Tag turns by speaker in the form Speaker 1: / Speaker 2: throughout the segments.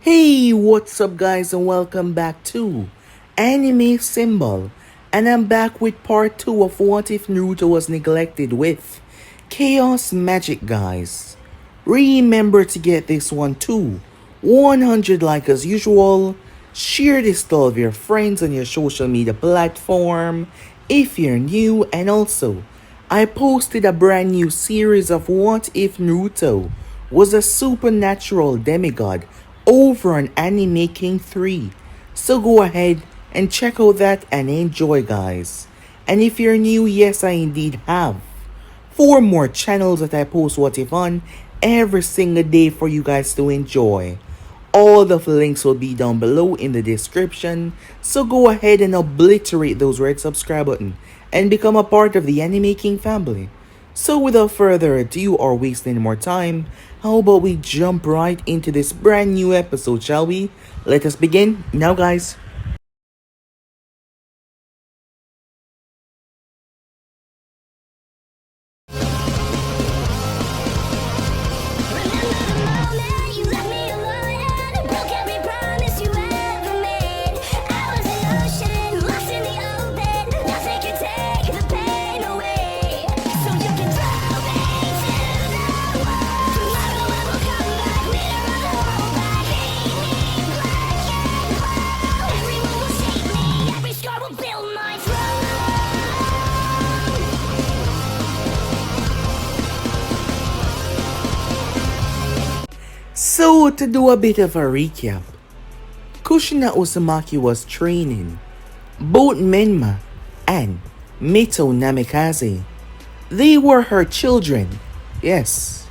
Speaker 1: Hey, what's up guys and welcome back to Anime Symbol. And I'm back with part 2 of What If Naruto Was Neglected with Chaos Magic guys. Remember to get this one too. 100 like as usual. Share this to all of your friends on your social media platform if you're new, and also I posted a brand new series of What If Naruto Was a Supernatural Demigod over on Anime King 3. So go ahead and check out that and enjoy guys. And if you're new, yes I indeed have 4 more channels that I post What If on every single day for you guys to enjoy. All the links will be down below in the description, so go ahead and obliterate those red subscribe button and become a part of the Anime King family. So without further ado or wasting any more time, how about we jump right into this brand new episode, shall we? Let us begin now guys. So to do a bit of a recap, Kushina Uzumaki was training both Menma and Mito Namikaze. They were her children, yes.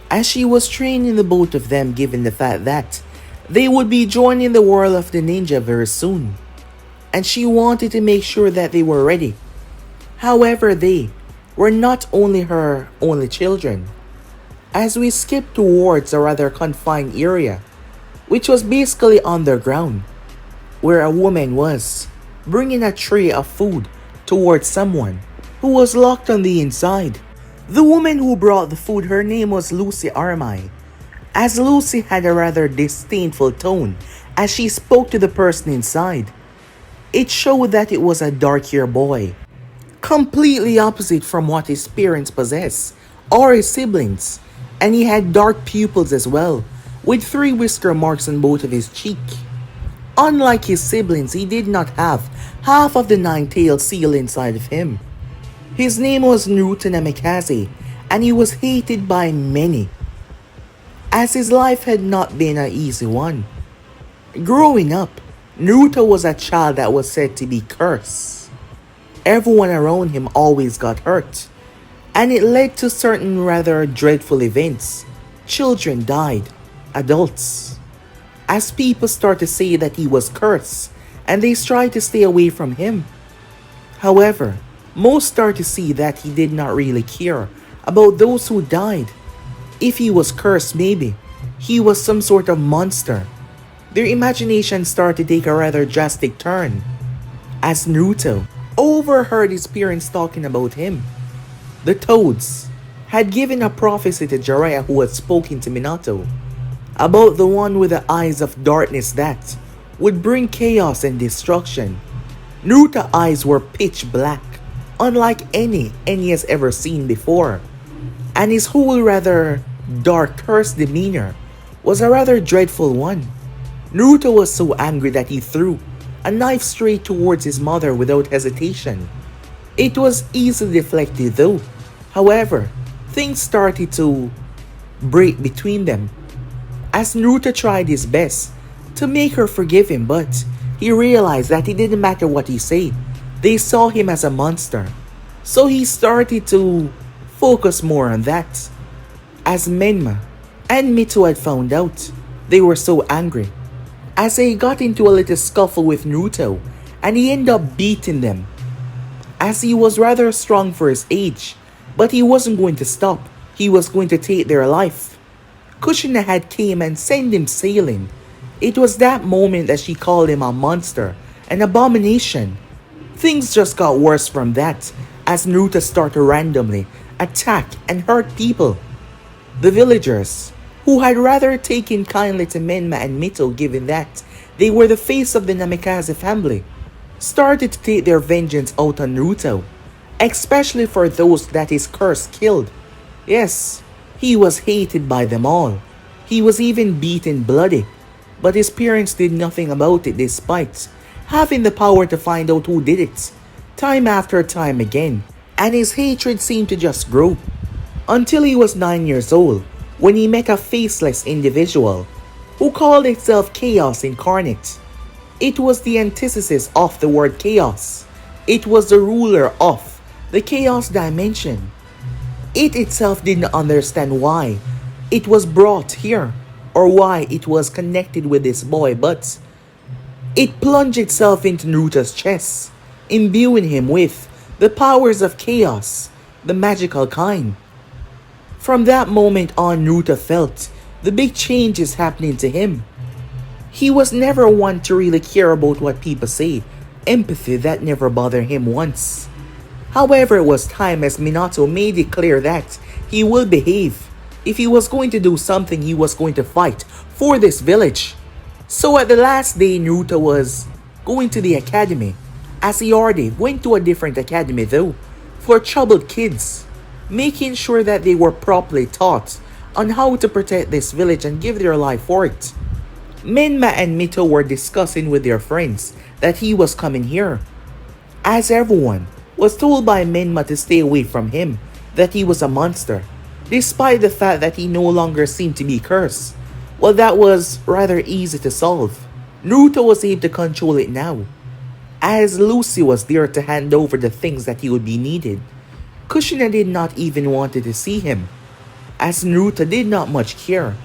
Speaker 1: As she was training the both of them, given the fact that they would be joining the world of the ninja very soon, and she wanted to make sure that they were ready. However, they were not only her only children. As we skip towards a rather confined area, which was basically underground, where a woman was bringing a tray of food towards someone who was locked on the inside. The woman who brought the food, her name was Lucy Armai, as Lucy had a rather disdainful tone as she spoke to the person inside. It showed that it was a dark-haired boy, completely opposite from what his parents possessed or his siblings, and he had dark pupils as well, with 3 whisker marks on both of his cheek. Unlike his siblings, he did not have half of the 9-tailed seal inside of him. His name was Naruto Namikaze, and he was hated by many, as his life had not been an easy one. Growing up, Naruto was a child that was said to be cursed. Everyone around him always got hurt, and it led to certain rather dreadful events. Children died, adults, as people start to say that he was cursed and they tried to stay away from him. However, most start to see that he did not really care about those who died. If he was cursed, maybe he was some sort of monster. Their imagination started to take a rather drastic turn, as Naruto overheard his parents talking about him. The Toads had given a prophecy to Jiraiya, who had spoken to Minato, about the one with the eyes of darkness that would bring chaos and destruction. Naruto's eyes were pitch black, unlike any he has ever seen before, and his whole rather dark, cursed demeanor was a rather dreadful one. Naruto was so angry that he threw a knife straight towards his mother without hesitation. It was easily deflected though. However, things started to break between them, as Naruto tried his best to make her forgive him, but he realized that it didn't matter what he said. They saw him as a monster, so he started to focus more on that. As Menma and Mito had found out, they were so angry, as they got into a little scuffle with Naruto, and he ended up beating them, as he was rather strong for his age. But he wasn't going to stop. He was going to take their life. Kushina had came and sent him sailing. It was that moment that she called him a monster, an abomination. Things just got worse from that, as Naruto started randomly attack and hurt people. The villagers who had rather taken kindly to Menma and Mito given that they were the face of the Namikaze family, started to take their vengeance out on Naruto, especially for those that his curse killed. Yes, he was hated by them all. He was even beaten bloody, but his parents did nothing about it despite having the power to find out who did it, time after time again, and his hatred seemed to just grow. Until he was 9 years old, when he met a faceless individual who called itself Chaos Incarnate. It was the antithesis of the word chaos. It was the ruler of the chaos dimension. It itself didn't understand why it was brought here or why it was connected with this boy, but it plunged itself into Naruto's chest, imbuing him with the powers of chaos, the magical kind. From that moment on, Naruto felt the big changes happening to him. He was never one to really care about what people say. Empathy that never bothered him once. However, it was time as Minato made it clear that he will behave. If he was going to do something, he was going to fight for this village. So at the last day, Naruto was going to the academy, as he already went to a different academy though, for troubled kids, making sure that they were properly taught on how to protect this village and give their life for it. Menma and Mito were discussing with their friends that he was coming here, as everyone was told by Menma to stay away from him, that he was a monster, despite the fact that he no longer seemed to be cursed. Well, that was rather easy to solve. Naruto was able to control it now, as Lucy was there to hand over the things that he would be needed. Kushina did not even want to see him, as Naruto did not much care,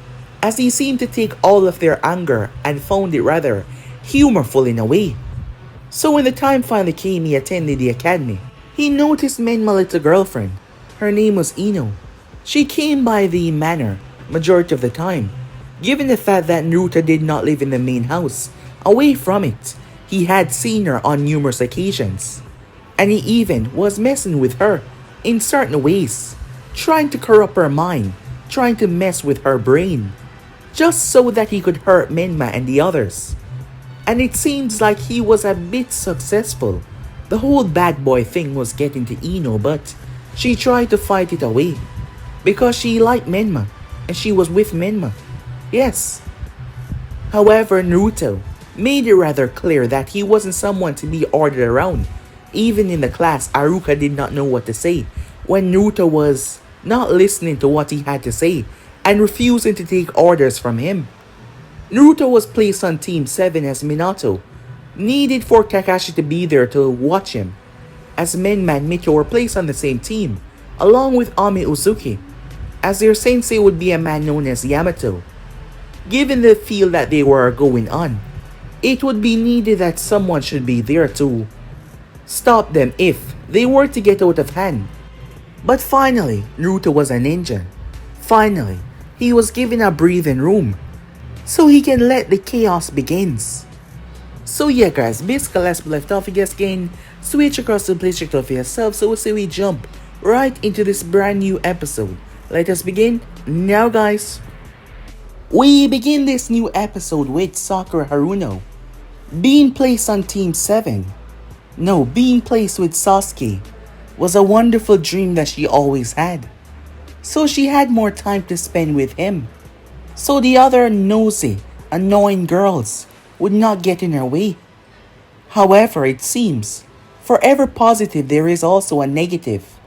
Speaker 1: as he seemed to take all of their anger and found it rather humorful in a way. So when the time finally came he attended the academy, he noticed Menma's little girlfriend. Her name was Ino. She came by the manor majority of the time. Given the fact that Naruto did not live in the main house, away from it, he had seen her on numerous occasions. And he even was messing with her in certain ways, trying to corrupt her mind, trying to mess with her brain, just so that he could hurt Menma and the others. And it seems like he was a bit successful. The whole bad boy thing was getting to Ino, but she tried to fight it away, because she liked Menma, and she was with Menma. Yes. However, Naruto made it rather clear that he wasn't someone to be ordered around. Even in the class, Aruka did not know what to say when Naruto was not listening to what he had to say and refusing to take orders from him. Naruto was placed on Team 7 as Minato needed for Kakashi to be there to watch him, as Menma and Mito were placed on the same team, along with Ami Uzuki, as their sensei would be a man known as Yamato. Given the field that they were going on, it would be needed that someone should be there to stop them if they were to get out of hand. But finally, Naruto was a ninja. Finally, he was given a breathing room, so he can let the chaos begins. So yeah guys, basically let's left off again again, switch across to please check it out for yourself, so we'll see we jump right into this brand new episode. Let us begin now guys. We begin this new episode with Sakura Haruno being placed on Team 7. No, being placed with Sasuke was a wonderful dream that she always had. So she had more time to spend with him. So the other nosy, annoying girls would not get in her way. However, it seems, for every positive there is also a negative,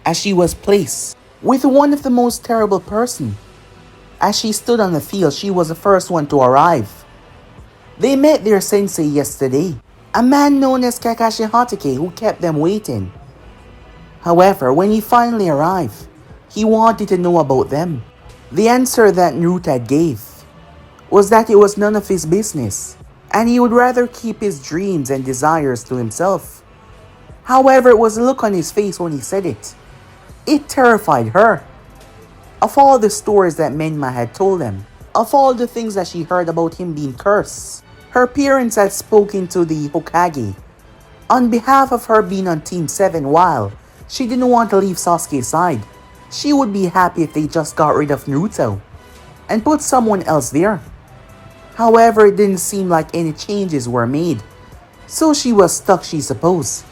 Speaker 1: as she was placed with one of the most terrible person. As she stood on the field, she was the first one to arrive. They met their sensei yesterday, a man known as Kakashi Hatake, who kept them waiting. However, when he finally arrived, he wanted to know about them. The answer that Naruto gave was that it was none of his business, and he would rather keep his dreams and desires to himself. However, it was the look on his face when he said it. It terrified her. Of all the stories that Menma had told them, of all the things that she heard about him being cursed, her parents had spoken to the Hokage on behalf of her being on Team 7 while she didn't want to leave Sasuke's side. She would be happy if they just got rid of Naruto. and put someone else there. However, it didn't seem like any changes were made, so she was stuck, she supposed.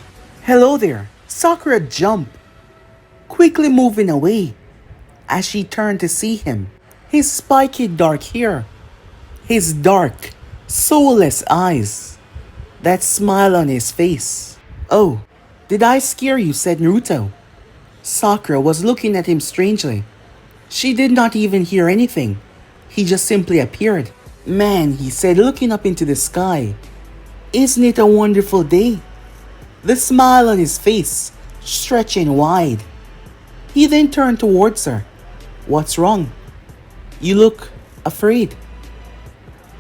Speaker 1: Hello there. Sakura jumped, quickly moving away as she turned to see him. His spiky dark hair, his dark, soulless eyes, that smile on his face. Oh, did I scare you? Said Naruto. Sakura was looking at him strangely. She did not even hear anything. He just simply appeared. Man, he said, looking up into the sky. Isn't it a wonderful day? The smile on his face stretching wide. He then turned towards her. What's wrong? You look afraid.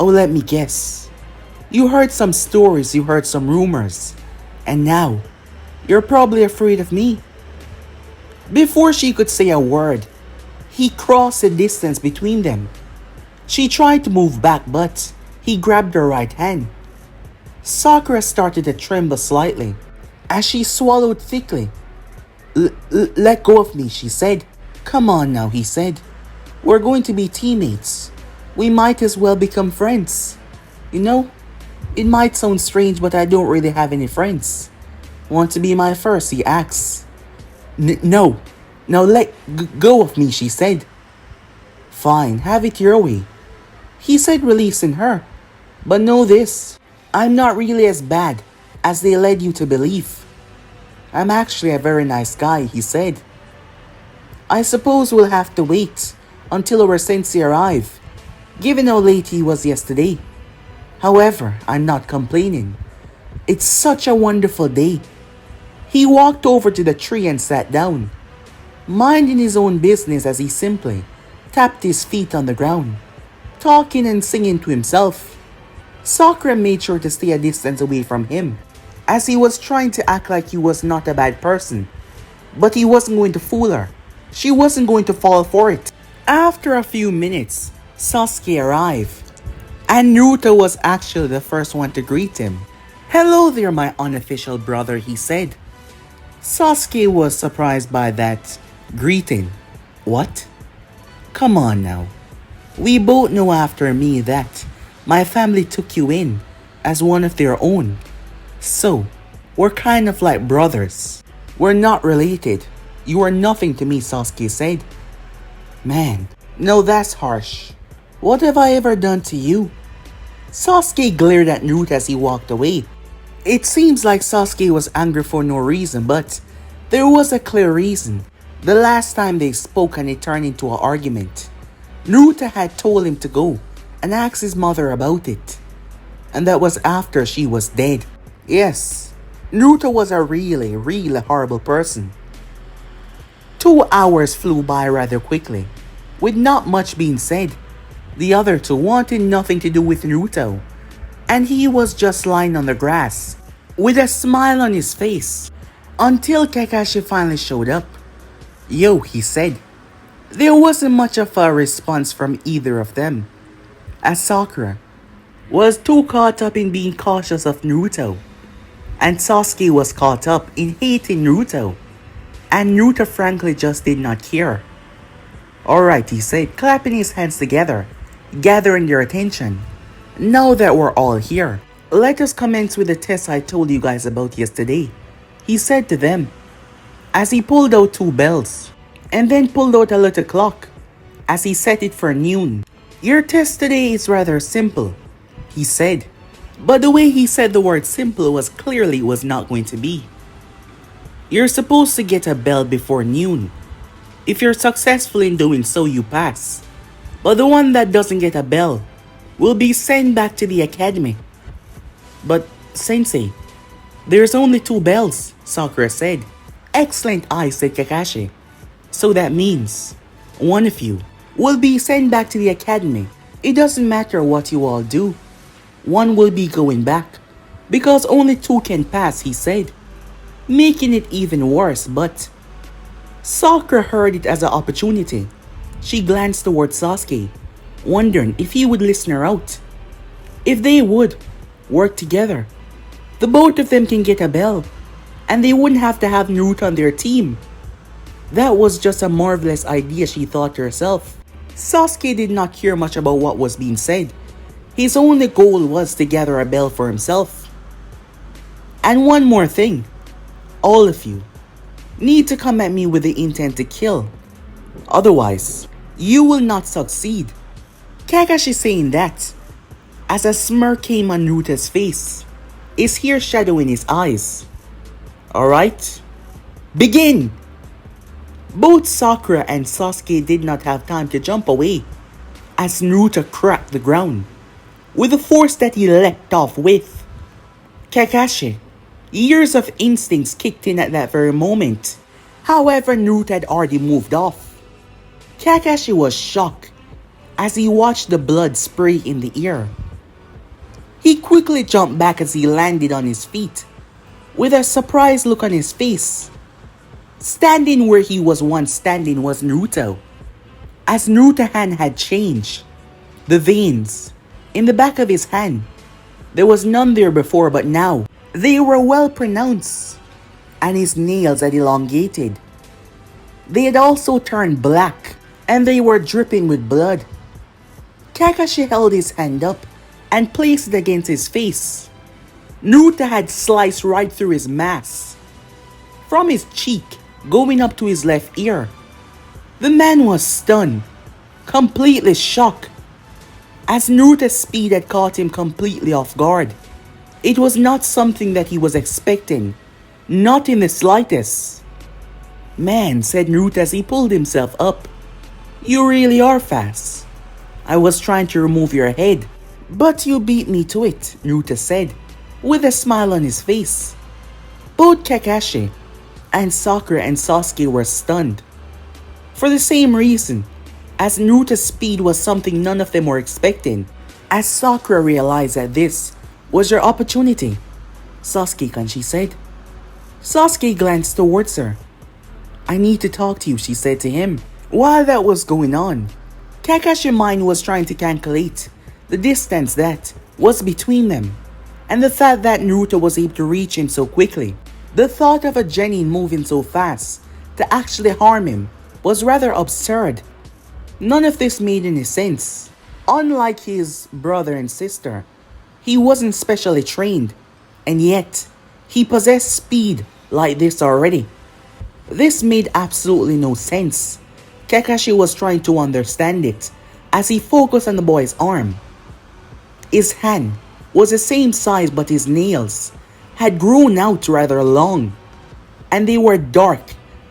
Speaker 1: Oh, let me guess. You heard some stories, you heard some rumors, and now you're probably afraid of me. Before she could say a word, he crossed the distance between them. She tried to move back, but he grabbed her right hand. Sakura started to tremble slightly as she swallowed thickly. Let go of me, she said. Come on now, he said. We're going to be teammates. We might as well become friends. You know, it might sound strange, but I don't really have any friends. Want to be my first, he asks. No, let go of me, she said. Fine, have it your way, he said, releasing her. But know this, I'm not really as bad as they led you to believe. I'm actually a very nice guy, he said. I suppose we'll have to wait until our sensei arrive, given how late he was yesterday. However, I'm not complaining. It's such a wonderful day. He walked over to the tree and sat down, minding his own business as he simply tapped his feet on the ground, talking and singing to himself. Sakura made sure to stay a distance away from him, as he was trying to act like he was not a bad person. But he wasn't going to fool her. She wasn't going to fall for it. After a few minutes, Sasuke arrived, and Naruto was actually the first one to greet him. Hello there, my unofficial brother, he said. Sasuke was surprised by that greeting. What? Come on now. We both know after me that my family took you in as one of their own. So, we're kind of like brothers. We're not related. You are nothing to me, Sasuke said. Man, no, that's harsh. What have I ever done to you? Sasuke glared at Naruto as he walked away. It seems like Sasuke was angry for no reason, but there was a clear reason. The last time they spoke and it turned into an argument, Naruto had told him to go and ask his mother about it. And that was after she was dead. Yes, Naruto was a really horrible person. 2 hours flew by rather quickly, with not much being said. The other two wanted nothing to do with Naruto, and he was just lying on the grass, with a smile on his face, until Kakashi finally showed up. Yo, he said. There wasn't much of a response from either of them, as Sakura was too caught up in being cautious of Naruto, and Sasuke was caught up in hating Naruto, and Naruto frankly just did not care. Alright, he said, clapping his hands together, gathering their attention. Now that we're all here, let us commence with the test I told you guys about yesterday, he said to them, as he pulled out 2 bells, and then pulled out a little clock, as he set it for noon. Your test today is rather simple, he said, but the way he said the word simple was clearly was not going to be. You're supposed to get a bell before noon. If you're successful in doing so, you pass. But the one that doesn't get a bell will be sent back to the academy. But, Sensei, there's only 2 bells, Sakura said. Excellent eye, said Kakashi. So that means one of you will be sent back to the academy. It doesn't matter what you all do. One will be going back, because only 2 can pass, he said, making it even worse. But Sakura heard it as an opportunity. She glanced towards Sasuke, wondering if he would listen her out. If they would work together, the both of them can get a bell, and they wouldn't have to have Naruto on their team. That was just a marvelous idea, she thought to herself. Sasuke did not care much about what was being said. His only goal was to gather a belt for himself. And one more thing, all of you need to come at me with the intent to kill. Otherwise, you will not succeed. Kakashi saying that as a smirk came on Naruto's face, his hair shadow in his eyes. Alright, begin! Both Sakura and Sasuke did not have time to jump away as Naruto cracked the ground with the force that he leapt off with. Kakashi, years of instincts kicked in at that very moment. However, Naruto had already moved off. Kakashi was shocked as he watched the blood spray in the air. He quickly jumped back as he landed on his feet with a surprised look on his face. Standing where he was once standing was Naruto, as Naruto's hand had changed. The veins in the back of his hand, there was none there before, but now they were well pronounced, and his nails had elongated. They had also turned black, and they were dripping with blood. Kakashi held his hand up and placed it against his face. Naruto had sliced right through his mask, from his cheek going up to his left ear. The man was stunned, completely shocked, as Naruto's speed had caught him completely off guard. It was not something that he was expecting, not in the slightest. Man, said Naruto as he pulled himself up, you really are fast. I was trying to remove your head, but you beat me to it, Naruto said, with a smile on his face. Both Kakashi and Sakura and Sasuke were stunned. For the same reason, as Naruto's speed was something none of them were expecting, as Sakura realized that this was your opportunity. Sasuke-kun, she said. Sasuke glanced towards her. I need to talk to you, she said to him. While that was going on, Kakashi's mind was trying to calculate the distance that was between them, and the fact that Naruto was able to reach him so quickly. The thought of a genin moving so fast to actually harm him was rather absurd. None of this made any sense. Unlike his brother and sister, he wasn't specially trained, and yet he possessed speed like this already. This made absolutely no sense. Kakashi was trying to understand it as he focused on the boy's arm. His hand was the same size, but his nails had grown out rather long, and they were dark,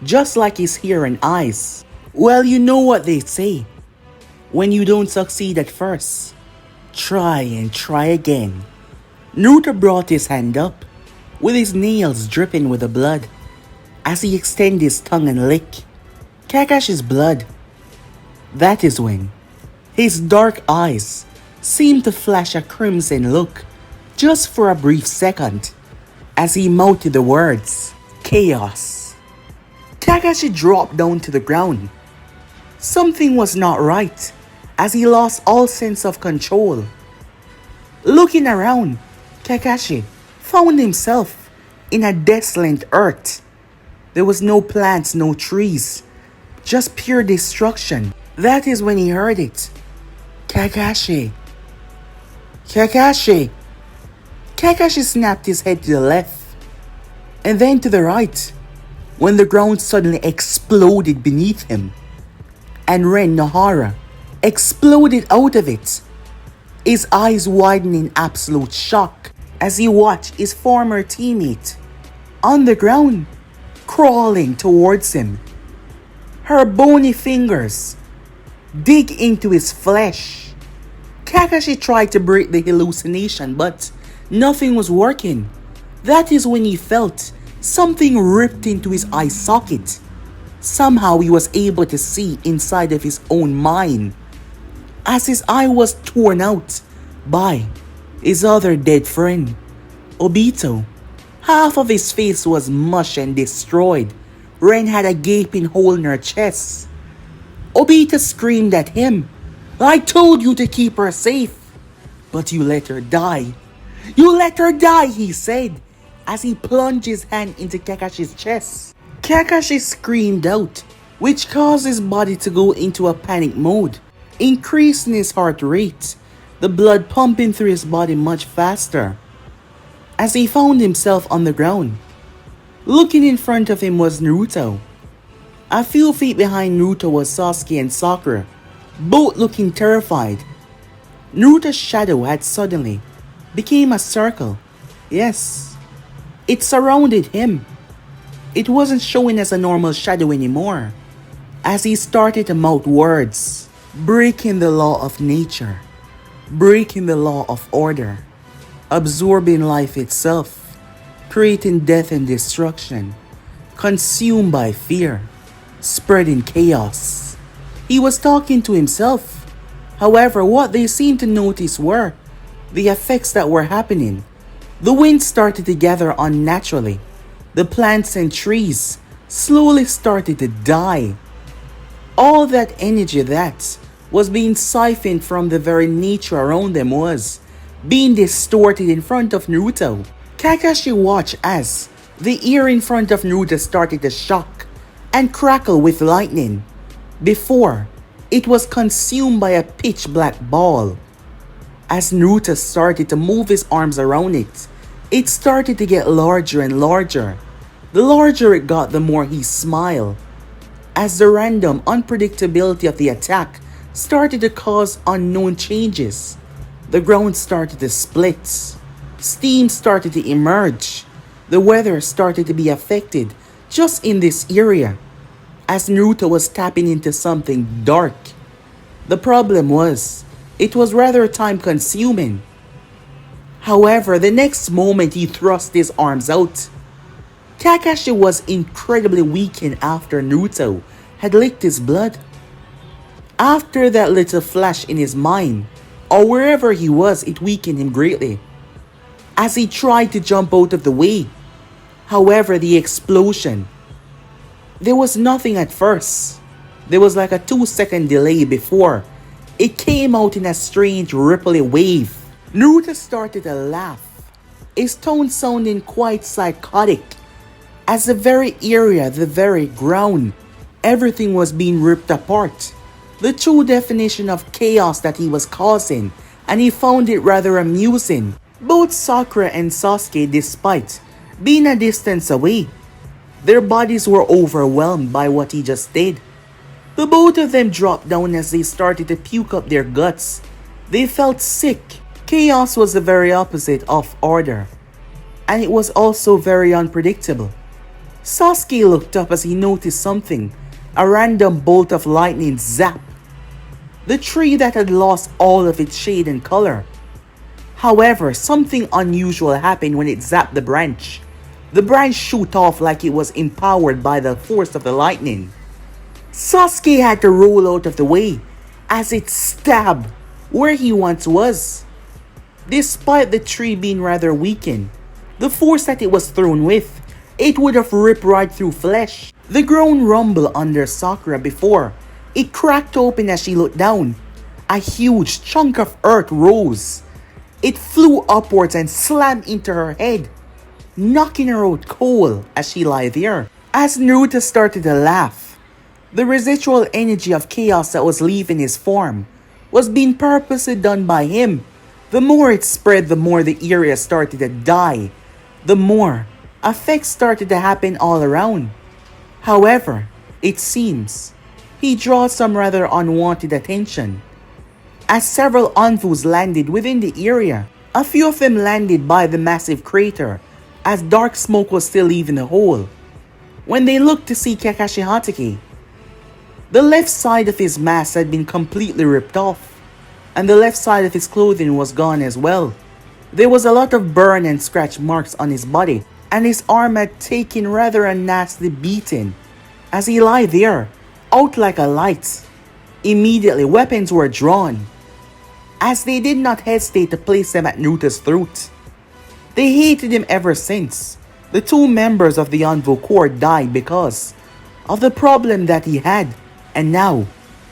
Speaker 1: just like his hair and eyes. Well, you know what they say. When you don't succeed at first, try and try again. Naruto brought his hand up, with his nails dripping with the blood, as he extended his tongue and licked Kakashi's blood. That is when his dark eyes seemed to flash a crimson look, just for a brief second, as he mouthed the words, Chaos. Kakashi dropped down to the ground. Something was not right, as he lost all sense of control. Looking around, Kakashi found himself in a desolate earth. There was no plants, no trees, just pure destruction. That is when he heard it. Kakashi. Kakashi. Kakashi snapped his head to the left and then to the right when the ground suddenly exploded beneath him, and Ren Nohara exploded out of it. His eyes widened in absolute shock as he watched his former teammate on the ground crawling towards him. Her bony fingers dig into his flesh. Kakashi tried to break the hallucination, but nothing was working. That is when he felt something ripped into his eye socket. Somehow he was able to see inside of his own mind, as his eye was torn out by his other dead friend, Obito. Half of his face was mush and destroyed. Ren had a gaping hole in her chest. Obito screamed at him. I told you to keep her safe, but you let her die. You let her die, he said, as he plunged his hand into Kakashi's chest. Kakashi screamed out, which caused his body to go into a panic mode. increasing his heart rate, the blood pumping through his body much faster. As he found himself on the ground, looking in front of him was Naruto. A few feet behind Naruto was Sasuke and Sakura, both looking terrified. Naruto's shadow had suddenly became a circle. Yes, it surrounded him. It wasn't showing as a normal shadow anymore. As he started to mouth words, breaking the law of nature, breaking the law of order, absorbing life itself, creating death and destruction, consumed by fear, spreading chaos. He was talking to himself. However, what they seemed to notice were the effects that were happening. The wind started to gather unnaturally. The plants and trees slowly started to die. All that energy that was being siphoned from the very nature around them was being distorted in front of Naruto. Kakashi watched as the air in front of Naruto started to shock and crackle with lightning before it was consumed by a pitch black ball. As Naruto started to move his arms around it, it started to get larger and larger. The larger it got, the more he smiled. As the random unpredictability of the attack started to cause unknown changes, the ground started to split. Steam started to emerge. The weather started to be affected just in this area, as Naruto was tapping into something dark. The problem was, it was rather time consuming. However, the next moment he thrust his arms out, Kakashi was incredibly weakened after Naruto had licked his blood. After that little flash in his mind, or wherever he was, it weakened him greatly. As he tried to jump out of the way, however, the explosion, there was nothing at first. There was like a 2-second delay before it came out in a strange ripply wave. Naruto started to laugh, his tone sounding quite psychotic. As the very area, the very ground, everything was being ripped apart. The true definition of chaos that he was causing, and he found it rather amusing. Both Sakura and Sasuke, despite being a distance away, their bodies were overwhelmed by what he just did. The both of them dropped down as they started to puke up their guts. They felt sick. Chaos was the very opposite of order, and it was also very unpredictable. Sasuke looked up as he noticed something, a random bolt of lightning zap the tree that had lost all of its shade and color. However, something unusual happened when it zapped the branch. The branch shoot off like it was empowered by the force of the lightning. Sasuke had to roll out of the way as it stabbed where he once was. Despite the tree being rather weakened, the force that it was thrown with, it would have ripped right through flesh. The ground rumbled under Sakura before it cracked open as she looked down. A huge chunk of earth rose. It flew upwards and slammed into her head, knocking her out cold as she lay there. As Naruto started to laugh, the residual energy of chaos that was leaving his form was being purposely done by him. The more it spread, the more the area started to die. The more effects started to happen all around. However, it seems he draws some rather unwanted attention, as several Anvus landed within the area. A few of them landed by the massive crater, as dark smoke was still leaving the hole. When they looked to see Kakashi Hatake, the left side of his mask had been completely ripped off, and the left side of his clothing was gone as well. There was a lot of burn and scratch marks on his body, and his arm had taken rather a nasty beating. As he lay there, out like a light, immediately weapons were drawn, as they did not hesitate to place them at Naruto's throat. They hated him ever since. The two members of the Anvu Corps died because of the problem that he had, and now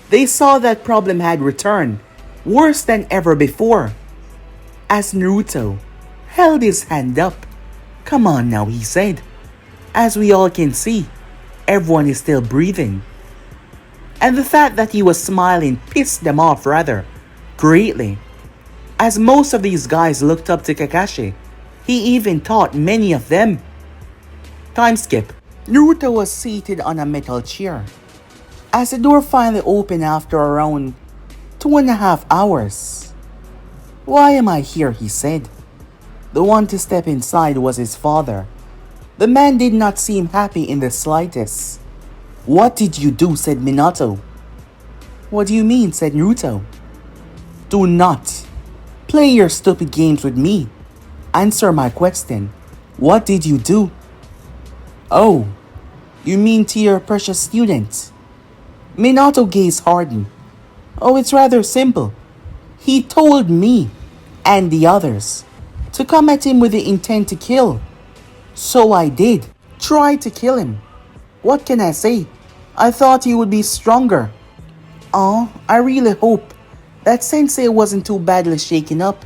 Speaker 1: they saw that problem had returned, worse than ever before. As Naruto held his hand up, "Come on now," he said. "As we all can see, everyone is still breathing." And the fact that he was smiling pissed them off rather greatly, as most of these guys looked up to Kakashi. He even taught many of them. Time skip. Naruto was seated on a metal chair as the door finally opened after around 2.5 hours. "Why am I here?" he said. The one to step inside was his father. The man did not seem happy in the slightest. "What did you do?" said Minato. "What do you mean?" said Naruto. "Do not play your stupid games with me. Answer my question. What did you do?" "Oh, you mean to your precious student?" Minato gazed hardened. "Oh, it's rather simple. He told me and the others to come at him with the intent to kill. So I did. Try to kill him. What can I say? I thought he would be stronger." "Oh, I really hope that Sensei wasn't too badly shaken up."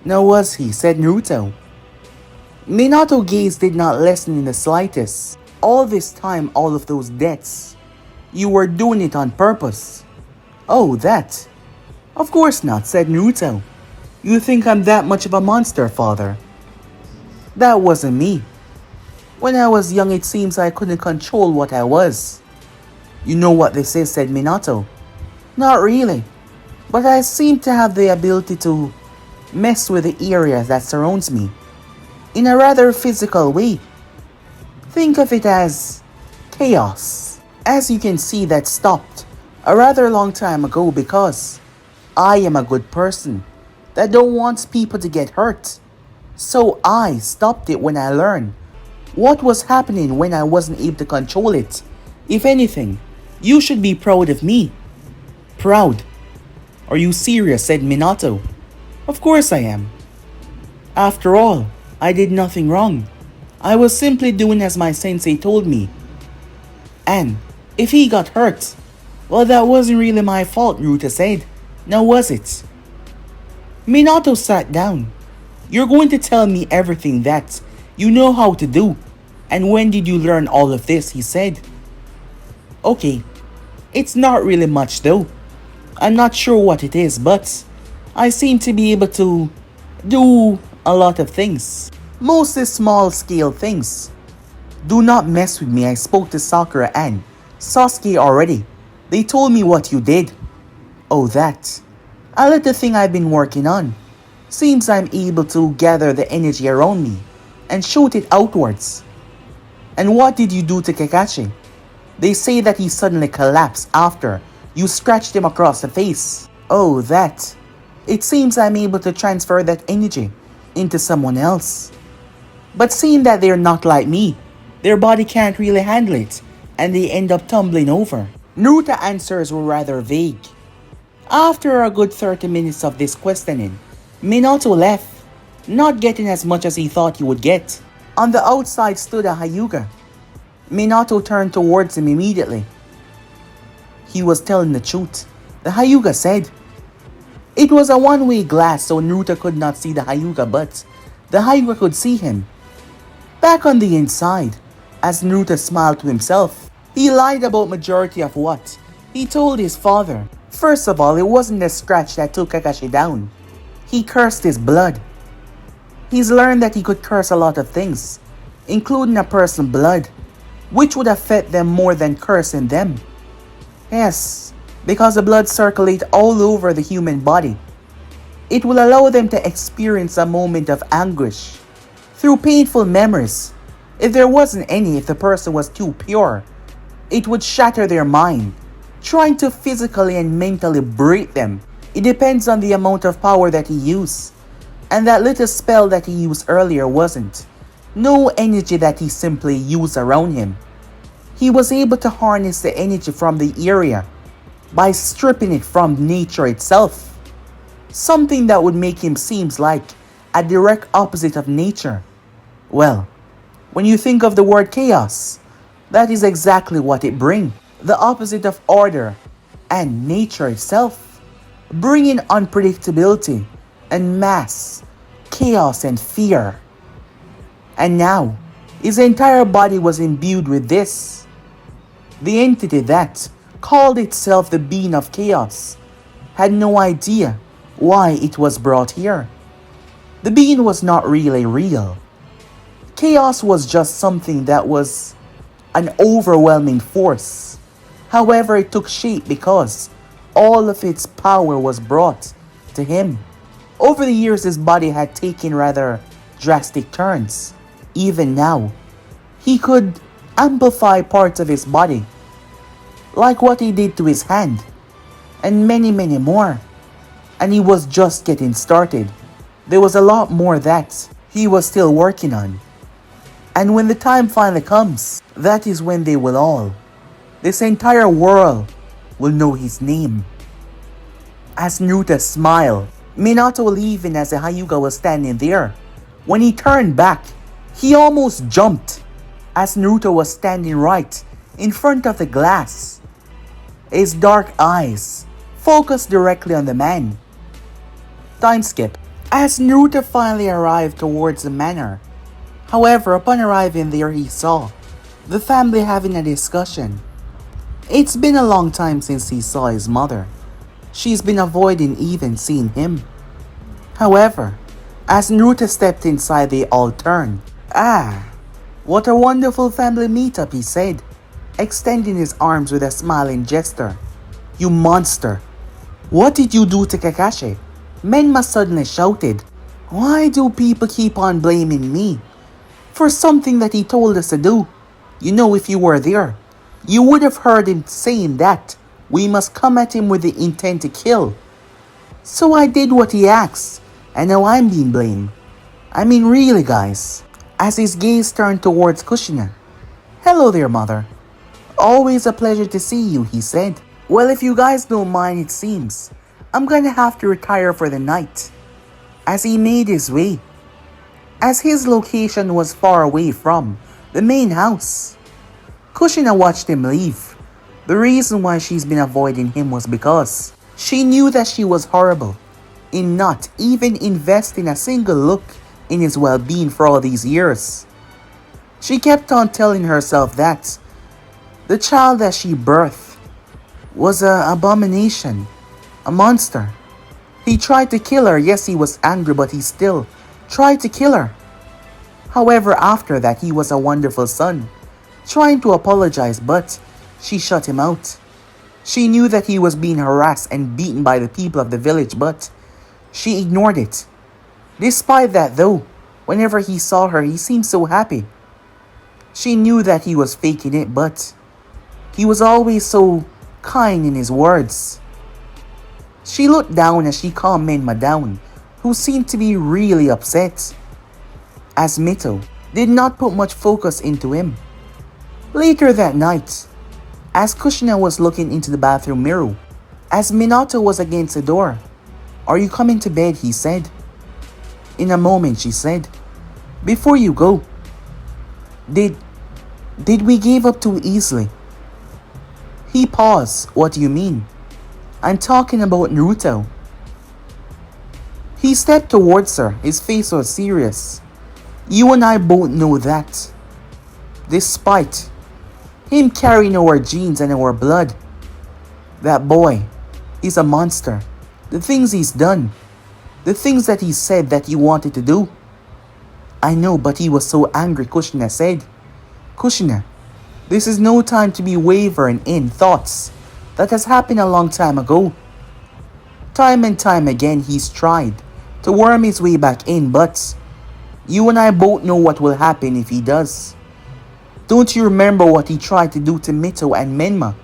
Speaker 1: "No, was he?" said Naruto. Minato gaze did not lessen in the slightest. "All this time, all of those deaths, you were doing it on purpose." "Oh, that? Of course not," said Naruto. "You think I'm that much of a monster, father?" "That wasn't me. When I was young, it seems I couldn't control what I was." "You know what this is," said Minato. "Not really, but I seem to have the ability to mess with the area that surrounds me in a rather physical way. Think of it as chaos. As you can see, that stopped a rather long time ago because I am a good person that don't want people to get hurt. So I stopped it when I learned what was happening when I wasn't able to control it. If anything, you should be proud of me." "Proud? Are you serious?" said Minato. "Of course I am. After all, I did nothing wrong. I was simply doing as my sensei told me. And if he got hurt, well, that wasn't really my fault," Naruto said. "Now was it?" Minato sat down. "You're going to tell me everything that you know how to do. And when did you learn all of this?" he said. "Okay, it's not really much though. I'm not sure what it is, but I seem to be able to do a lot of things. Mostly small scale things. Do not mess with me. I spoke to Sakura and Sasuke already. They told me what you did." "Oh, that. A little thing I've been working on. Seems I'm able to gather the energy around me and shoot it outwards." "And what did you do to Kakashi?" "They say that he suddenly collapsed after you scratched him across the face." "Oh, that. It seems I'm able to transfer that energy into someone else. But seeing that they're not like me, their body can't really handle it, and they end up tumbling over." Naruto's answers were rather vague. After a good 30 minutes of this questioning, Minato left, not getting as much as he thought he would get. On the outside stood a Hyuga. Minato turned towards him immediately. He was telling the truth, the Hyuga said. It was a one-way glass, so Naruto could not see the Hyuga, but the Hyuga could see him. Back on the inside, as Naruto smiled to himself, he lied about majority of what he told his father. First of all, it wasn't the scratch that took Kakashi down. He cursed his blood. He's learned that he could curse a lot of things, including a person's blood, which would affect them more than cursing them. Yes, because the blood circulates all over the human body. It will allow them to experience a moment of anguish through painful memories. If there wasn't any, if the person was too pure, it would shatter their mind, trying to physically and mentally break them. It depends on the amount of power that he used. And that little spell that he used earlier wasn't no energy that he simply used around him. He was able to harness the energy from the area by stripping it from nature itself. Something that would make him seem like a direct opposite of nature. Well, when you think of the word chaos, that is exactly what it brings. The opposite of order and nature itself, bringing unpredictability and mass, chaos and fear. And now, his entire body was imbued with this. The entity that called itself the Being of Chaos, had no idea why it was brought here. The being was not really real. Chaos was just something that was an overwhelming force. However, it took shape because all of its power was brought to him. Over the years, his body had taken rather drastic turns. Even now, he could amplify parts of his body, like what he did to his hand, and many more. And he was just getting started. There was a lot more that he was still working on. And when the time finally comes, that is when they will all, this entire world, will know his name. As Naruto smiled, Minato leaving as the Hyuga was standing there. When he turned back, he almost jumped as Naruto was standing right in front of the glass. His dark eyes focused directly on the man. Time skip. As Naruto finally arrived towards the manor, however, upon arriving there he saw the family having a discussion. It's been a long time since he saw his mother. She's been avoiding even seeing him. However, as Naruto stepped inside, they all turned. "Ah, what a wonderful family meetup," he said, extending his arms with a smiling gesture. "You monster! What did you do to Kakashi?" Menma suddenly shouted. "Why do people keep on blaming me for something that he told us to do? You know, if you were there, you would have heard him saying that we must come at him with the intent to kill. So I did what he asked, and now I'm being blamed. I mean, really, guys." As his gaze turned towards Kushina. "Hello there, mother. Always a pleasure to see you," he said. "Well, if you guys don't mind, it seems I'm gonna have to retire for the night." As he made his way, as his location was far away from the main house, Kushina watched him leave. The reason why she's been avoiding him was because she knew that she was horrible in not even investing a single look in his well-being for all these years. She kept on telling herself that the child that she birthed was an abomination, a monster. He tried to kill her. Yes, he was angry, but he still tried to kill her. However, after that, he was a wonderful son, trying to apologize, but she shut him out. She knew that he was being harassed and beaten by the people of the village, but she ignored it. Despite that though, whenever he saw her, he seemed so happy. She knew that he was faking it, but he was always so kind in his words. She looked down as she calmed Menma down, who seemed to be really upset, as Mito did not put much focus into him. Later that night, as Kushina was looking into the bathroom mirror, as Minato was against the door, "Are you coming to bed?" he said. In a moment, she said, "Before you go, did we give up too easily?" He paused. "What do you mean?" "I'm talking about Naruto." He stepped towards her. His face was serious. "You and I both know that, despite him carrying our genes and our blood, that boy is a monster. The things he's done, the things that he said that you wanted to do." "I know, but he was so angry," Kushina said. "Kushina, this is no time to be wavering in thoughts that has happened a long time ago. Time and time again he's tried to worm his way back in, but you and I both know what will happen if he does. Don't you remember what he tried to do to Mito and Menma?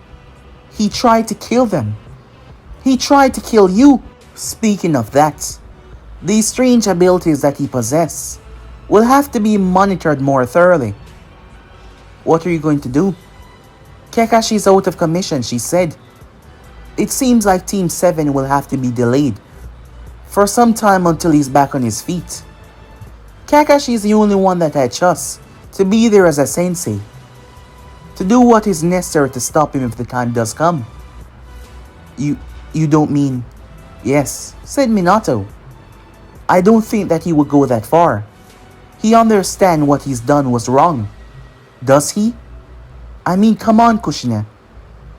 Speaker 1: He tried to kill them. He tried to kill you. Speaking of that, these strange abilities that he possesses will have to be monitored more thoroughly." "What are you going to do?" "Kakashi's out of commission," she said. "It seems like Team 7 will have to be delayed for some time until he's back on his feet. Kakashi is the only one that I trust to be there as a sensei, to do what is necessary to stop him if the time does come." You don't mean..." "Yes," said Minato. "I don't think that he would go that far. He understands what he's done was wrong." "Does he? I mean, come on, Kushina.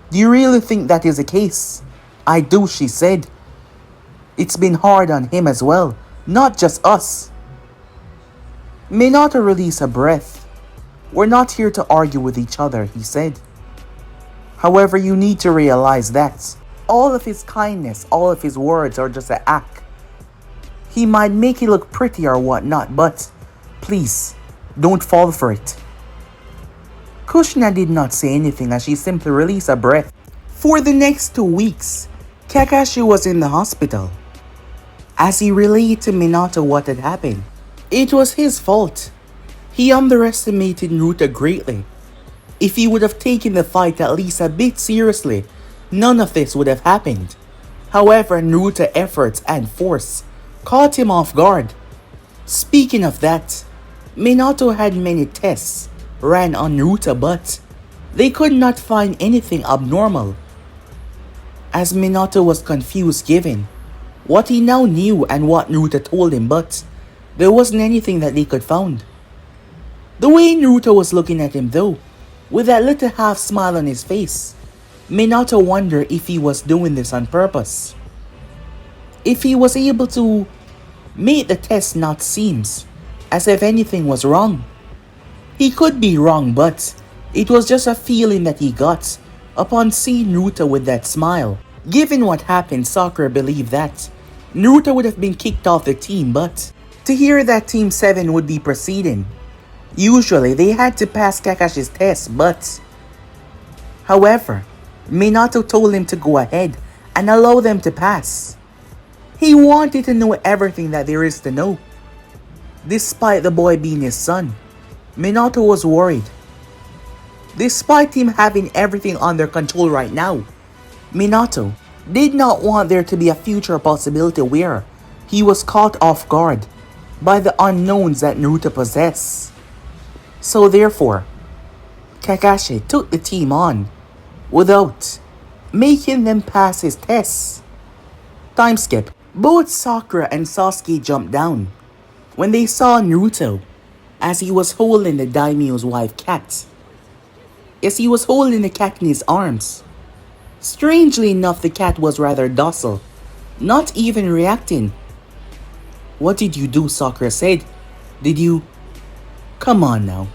Speaker 1: Do you really think that is the case? I do, she said. It's been hard on him as well, not just us. Minato released a breath. We're not here to argue with each other, he said. However, you need to realize that all of his kindness, all of his words are just an act. He might make it look pretty or whatnot, but please, don't fall for it. Kushina did not say anything as she simply released a breath. For the next 2 weeks, Kakashi was in the hospital. As he relayed to Minato what had happened, it was his fault. He underestimated Naruto greatly. If he would have taken the fight at least a bit seriously, none of this would have happened. However, Naruto's efforts and force caught him off guard. Speaking of that, Minato had many tests ran on Naruto, but they could not find anything abnormal. As Minato was confused given what he now knew and what Naruto told him, but there wasn't anything that they could find. The way Naruto was looking at him though, with that little half smile on his face, Minato wondered if he was doing this on purpose. If he was able to make the test not seem as if anything was wrong. He could be wrong, but it was just a feeling that he got upon seeing Naruto with that smile. Given what happened, Sakura believed that Naruto would have been kicked off the team, but to hear that Team 7 would be proceeding, usually they had to pass Kakashi's test, but however, Minato told him to go ahead and allow them to pass. He wanted to know everything that there is to know. Despite the boy being his son, Minato was worried. Despite him having everything under control right now, Minato did not want there to be a future possibility where he was caught off guard by the unknowns that Naruto possessed. So therefore, Kakashi took the team on without making them pass his tests. Time skip. Both Sakura and Sasuke jumped down when they saw Naruto as he was holding the daimyo's wife cat. As he was holding the cat in his arms. Strangely enough, the cat was rather docile, not even reacting. What did you do? Sakura said. Did you... Come on now.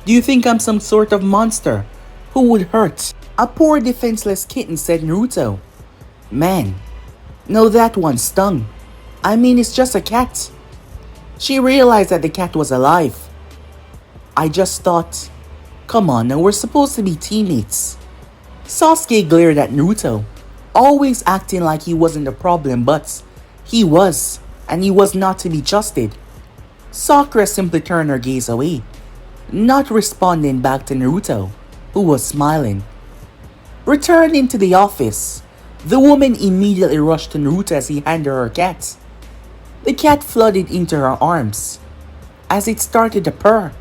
Speaker 1: Do you think I'm some sort of monster who would hurt a poor defenseless kitten? Said Naruto. Man, no, that one stung. I mean, it's just a cat. She realized that the cat was alive. I just thought, come on now, we're supposed to be teammates. Sasuke glared at Naruto, always acting like he wasn't the problem, but he was, and he was not to be trusted. Sakura simply turned her gaze away, not responding back to Naruto, who was smiling. Returning to the office, the woman immediately rushed to Naruto as he handed her cat. The cat flooded into her arms as it started to purr.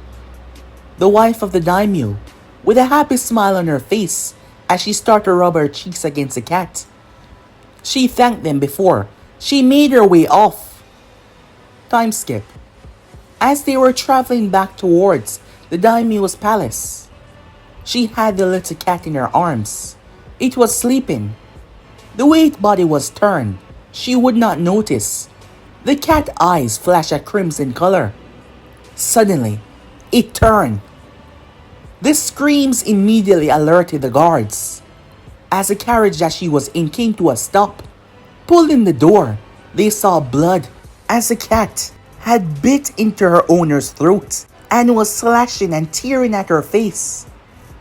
Speaker 1: The wife of the daimyo, with a happy smile on her face as she started to rub her cheeks against the cat. She thanked them before she made her way off. Time skip. As they were traveling back towards the daimyo's palace, she had the little cat in her arms. It was sleeping. The way its body was turned, she would not notice. The cat's eyes flashed a crimson color. Suddenly, it turned. The screams immediately alerted the guards. As the carriage that she was in came to a stop, pulling the door, they saw blood as the cat had bit into her owner's throat and was slashing and tearing at her face.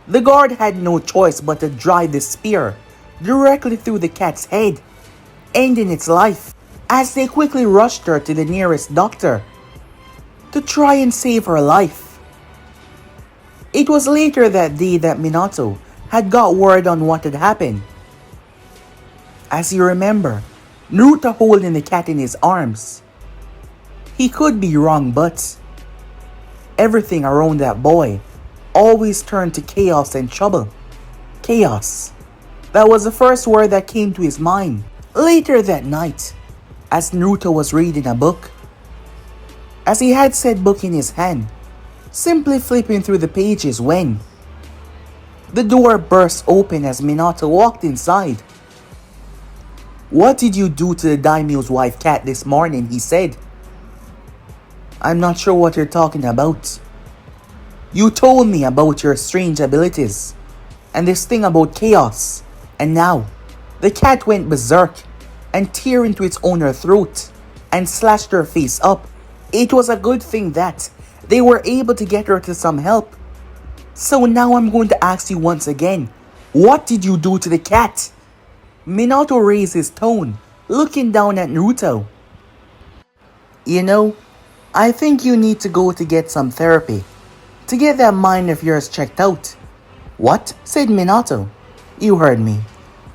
Speaker 1: The guard had no choice but to drive the spear directly through the cat's head, ending its life, as they quickly rushed her to the nearest doctor to try and save her life. It was later that day that Minato had got word on what had happened. As you remember, Naruto holding the cat in his arms. He could be wrong, but everything around that boy always turned to chaos and trouble. Chaos. That was the first word that came to his mind. Later that night, as Naruto was reading a book, as he had said book in his hand, simply flipping through the pages when The door burst open as Minato walked inside. "What did you do to the daimyo's wife cat this morning?" he said. "I'm not sure what you're talking about. You told me about your strange abilities, and this thing about chaos, and now the cat went berserk and tear into its owner's throat and slashed her face up. It was a good thing that they were able to get her to some help. So now I'm going to ask you once again, what did you do to the cat?" Minato raised his tone, looking down at Naruto. "You know, I think you need to go to get some therapy, to get that mind of yours checked out." "What?" said Minato. "You heard me.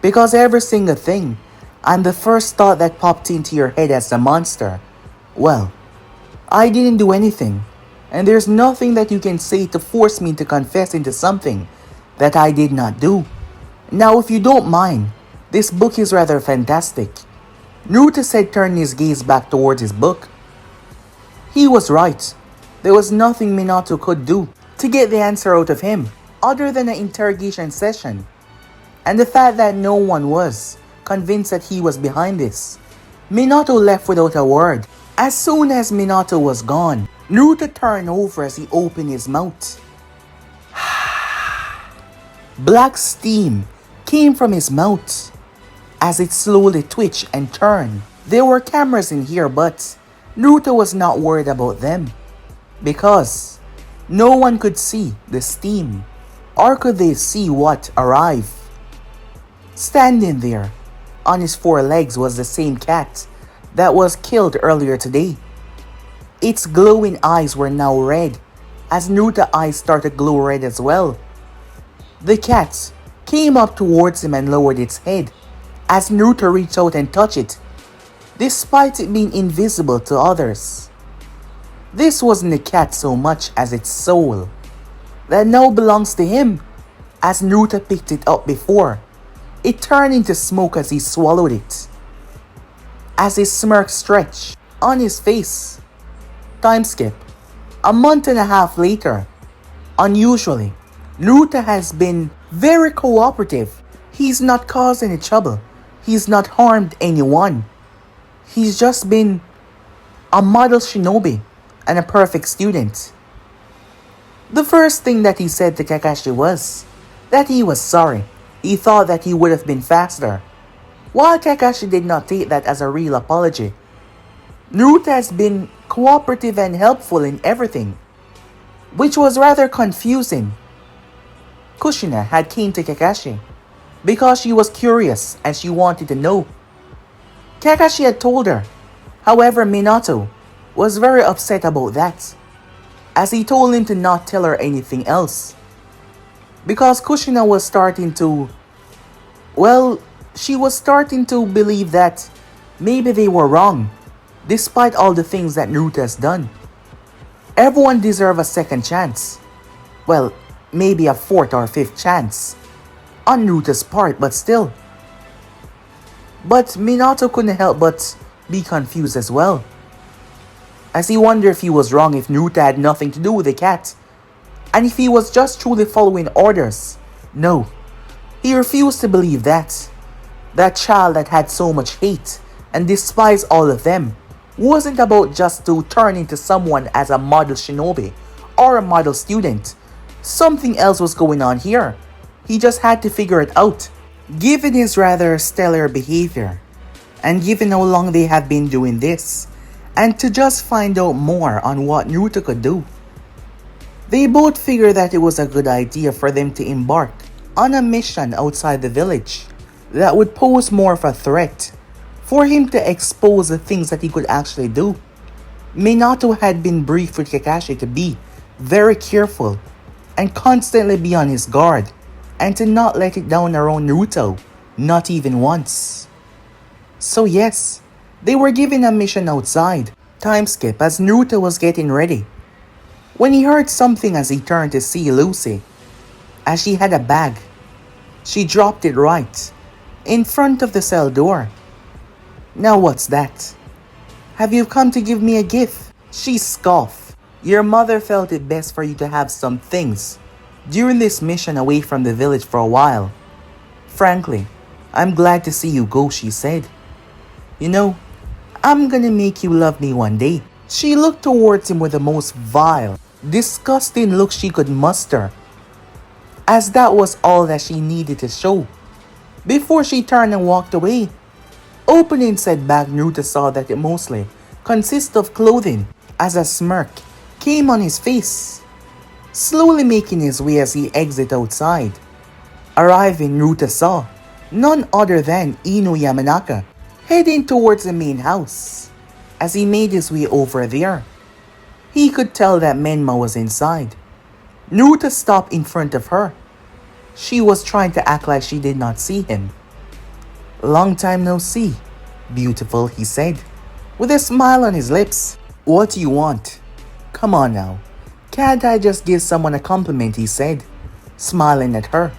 Speaker 1: Because every single thing, and the first thought that popped into your head as the monster. Well, I didn't do anything, and there's nothing that you can say to force me to confess into something that I did not do. Now, if you don't mind, this book is rather fantastic," Naruto said, turning his gaze back towards his book. He was right. There was nothing Minato could do to get the answer out of him, other than an interrogation session, and the fact that no one was convinced that he was behind this. Minato left without a word. As soon as Minato was gone, Naruto turned over as he opened his mouth. Black steam came from his mouth as it slowly twitched and turned. There were cameras in here, but Naruto was not worried about them, because no one could see the steam, or could they see what arrived. Standing there on his four legs was the same cat that was killed earlier today. Its glowing eyes were now red, as Naruto's eyes started to glow red as well. The cat came up towards him and lowered its head as Naruto reached out and touched it, despite it being invisible to others. This wasn't the cat so much as its soul, that now belongs to him. As Naruto picked it up before, it turned into smoke as he swallowed it. As his smirk stretched on his face. Time skip. A month and a half later. Unusually, Naruto has been very cooperative. He's not caused any trouble. He's not harmed anyone. He's just been a model shinobi and a perfect student. The first thing that he said to Kakashi was that he was sorry. He thought that he would have been faster. While Kakashi did not take that as a real apology, Naruto has been cooperative and helpful in everything, which was rather confusing. Kushina had came to Kakashi because she was curious and she wanted to know. Kakashi had told her. However, Minato was very upset about that, as he told him to not tell her anything else, because Kushina was starting to, she was starting to believe that maybe they were wrong, despite all the things that Naruto has done. Everyone deserves a second chance. Well, maybe a fourth or fifth chance on Naruto's part, but still. But Minato couldn't help but be confused as well, as he wondered if he was wrong, if Naruto had nothing to do with the cat, and if he was just truly following orders. No, he refused to believe that. That child that had so much hate and despised all of them wasn't about just to turn into someone as a model shinobi or a model student. Something else was going on here. He just had to figure it out. Given his rather stellar behavior, and given how long they have been doing this, and to just find out more on what Naruto could do, they both figured that it was a good idea for them to embark on a mission outside the village that would pose more of a threat for him to expose the things that he could actually do. Minato had been briefed with Kakashi to be very careful and constantly be on his guard, and to not let it down around Naruto, not even once. So yes, they were given a mission outside. Time skip as Naruto was getting ready, when he heard something as he turned to see Lucy, as she had a bag. She dropped it right in front of the cell door. "Now what's that? Have you come to give me a gift?" She scoffed. "Your mother felt it best for you to have some things during this mission away from the village for a while. Frankly, I'm glad to see you go, she said. You know, I'm gonna make you love me one day. She looked towards him with the most vile, disgusting look she could muster, as that was all that she needed to show. Before she turned and walked away, opening said bag, Naruto saw that it mostly consisted of clothing, as a smirk came on his face, slowly making his way as he exited outside. Arriving, Naruto saw none other than Ino Yamanaka heading towards the main house. As he made his way over there, he could tell that Menma was inside. Naruto stopped in front of her. She was trying to act like she did not see him. Long time no see, beautiful, he said, with a smile on his lips. What do you want? Come on now. Can't I just give someone a compliment, he said, smiling at her.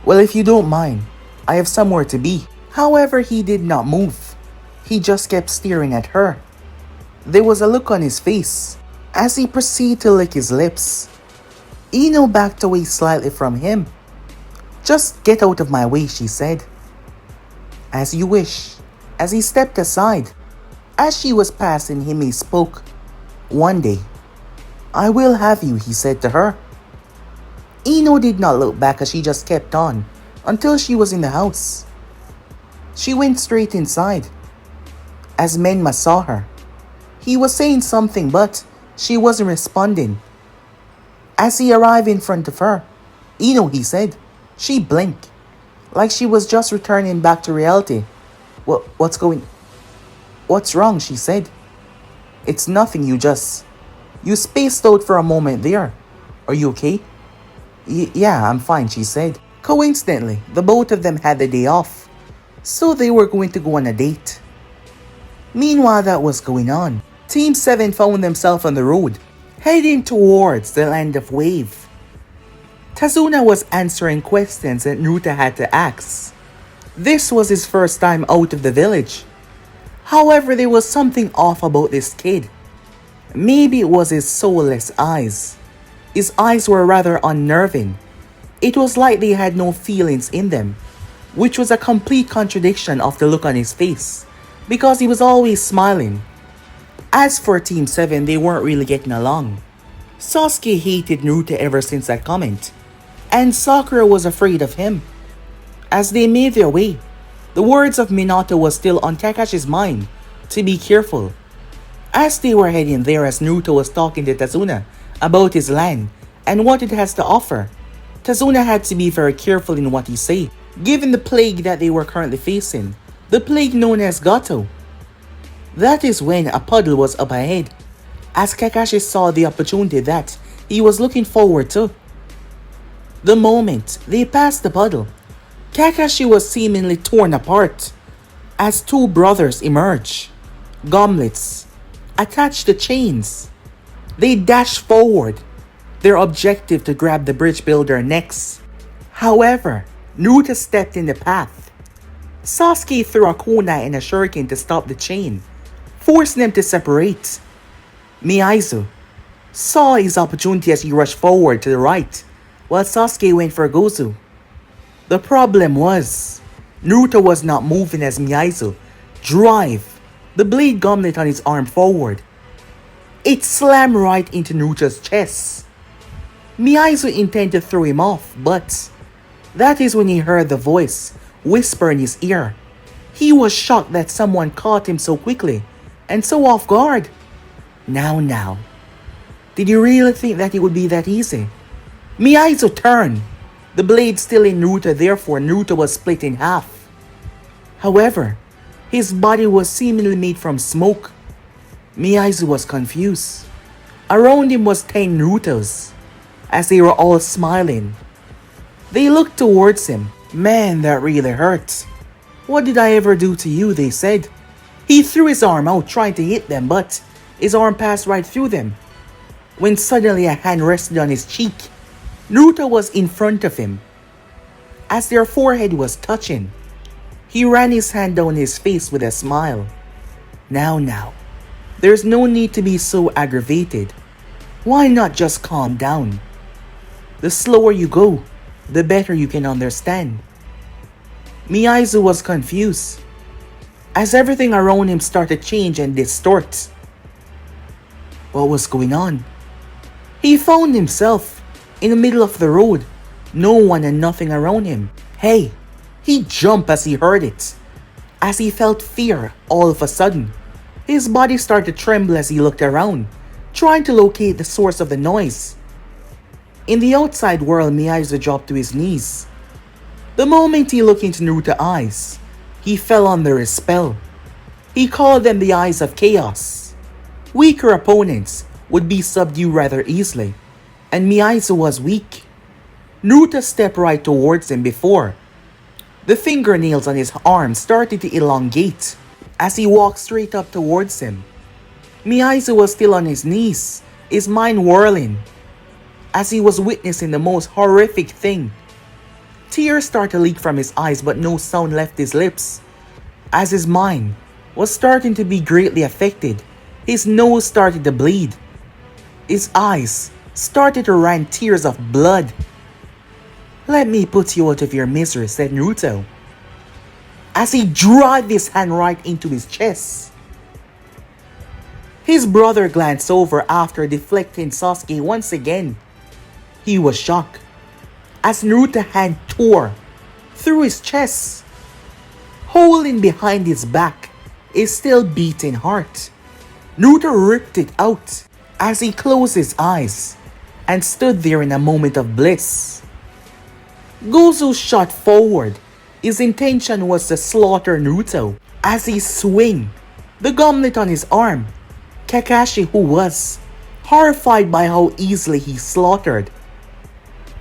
Speaker 1: Well, if you don't mind, I have somewhere to be. However, he did not move. He just kept staring at her. There was a look on his face as he proceeded to lick his lips. Ino backed away slightly from him. Just get out of my way, she said. As you wish. As he stepped aside. As she was passing him, he spoke. One day, I will have you, he said to her. Ino did not look back as she just kept on until she was in the house. She went straight inside. As Menma saw her, he was saying something but she wasn't responding. As he arrived in front of her, Ino, he said. She blinked, like she was just returning back to reality. What's wrong, she said. It's nothing, you spaced out for a moment there. Are you okay? Yeah, I'm fine, she said. Coincidentally, the both of them had the day off, so they were going to go on a date. Meanwhile that was going on, Team 7 found themselves on the road, heading towards the land of Wave. Tazuna was answering questions that Naruto had to ask. This was his first time out of the village. However, there was something off about this kid. Maybe it was his soulless eyes. His eyes were rather unnerving. It was like they had no feelings in them, which was a complete contradiction of the look on his face, because he was always smiling. As for Team 7, they weren't really getting along. Sasuke hated Naruto ever since that comment, and Sakura was afraid of him. As they made their way, the words of Minato was still on Kakashi's mind to be careful. As they were heading there, as Naruto was talking to Tazuna about his land and what it has to offer, Tazuna had to be very careful in what he said, given the plague that they were currently facing, the plague known as Gato. That is when a puddle was up ahead, as Kakashi saw the opportunity that he was looking forward to. The moment they passed the puddle, Kakashi was seemingly torn apart as two brothers emerged, gauntlets attached to chains. They dashed forward, their objective to grab the bridge builder next. However, Naruto stepped in the path. Sasuke threw a kunai and a shuriken to stop the chain, forcing them to separate. Miyaizu saw his opportunity as he rushed forward to the right, while Sasuke went for Gozu. The problem was, Naruto was not moving as Miyaizu drive the blade gauntlet on his arm forward. It slammed right into Naruto's chest. Miyaizu intended to throw him off, but that is when he heard the voice whisper in his ear. He was shocked that someone caught him so quickly and so off guard. Now, did you really think that it would be that easy? Miyaizu turned, the blade still in Naruto, therefore Naruto was split in half. However, his body was seemingly made from smoke. Miyaizu was confused. Around him was 10 Narutos, as they were all smiling. They looked towards him. Man, that really hurt. What did I ever do to you, they said. He threw his arm out trying to hit them, but his arm passed right through them. When suddenly a hand rested on his cheek, Naruto was in front of him. As their forehead was touching, he ran his hand down his face with a smile. Now, there's no need to be so aggravated. Why not just calm down? The slower you go, the better you can understand. Miyaizu was confused, as everything around him started to change and distort. What was going on? He found himself in the middle of the road, no one and nothing around him. Hey! He jumped as he heard it. As he felt fear all of a sudden, his body started to tremble as he looked around, trying to locate the source of the noise. In the outside world, Miyaizu dropped to his knees. The moment he looked into Naruto's eyes, he fell under his spell. He called them the eyes of chaos. Weaker opponents would be subdued rather easily, and Miyaizu was weak. Naruto stepped right towards him before. The fingernails on his arm started to elongate as he walked straight up towards him. Miyaizu was still on his knees, his mind whirling, as he was witnessing the most horrific thing. Tears started to leak from his eyes, but no sound left his lips. As his mind was starting to be greatly affected, his nose started to bleed. His eyes started to run tears of blood. "Let me put you out of your misery," said Naruto, as he dragged his hand right into his chest. His brother glanced over after deflecting Sasuke once again. He was shocked, as Naruto's hand tore through his chest. Holding behind his back is still beating heart. Naruto ripped it out as he closed his eyes and stood there in a moment of bliss. Gozu shot forward. His intention was to slaughter Naruto as he swung the gauntlet on his arm. Kakashi, who was horrified by how easily he slaughtered,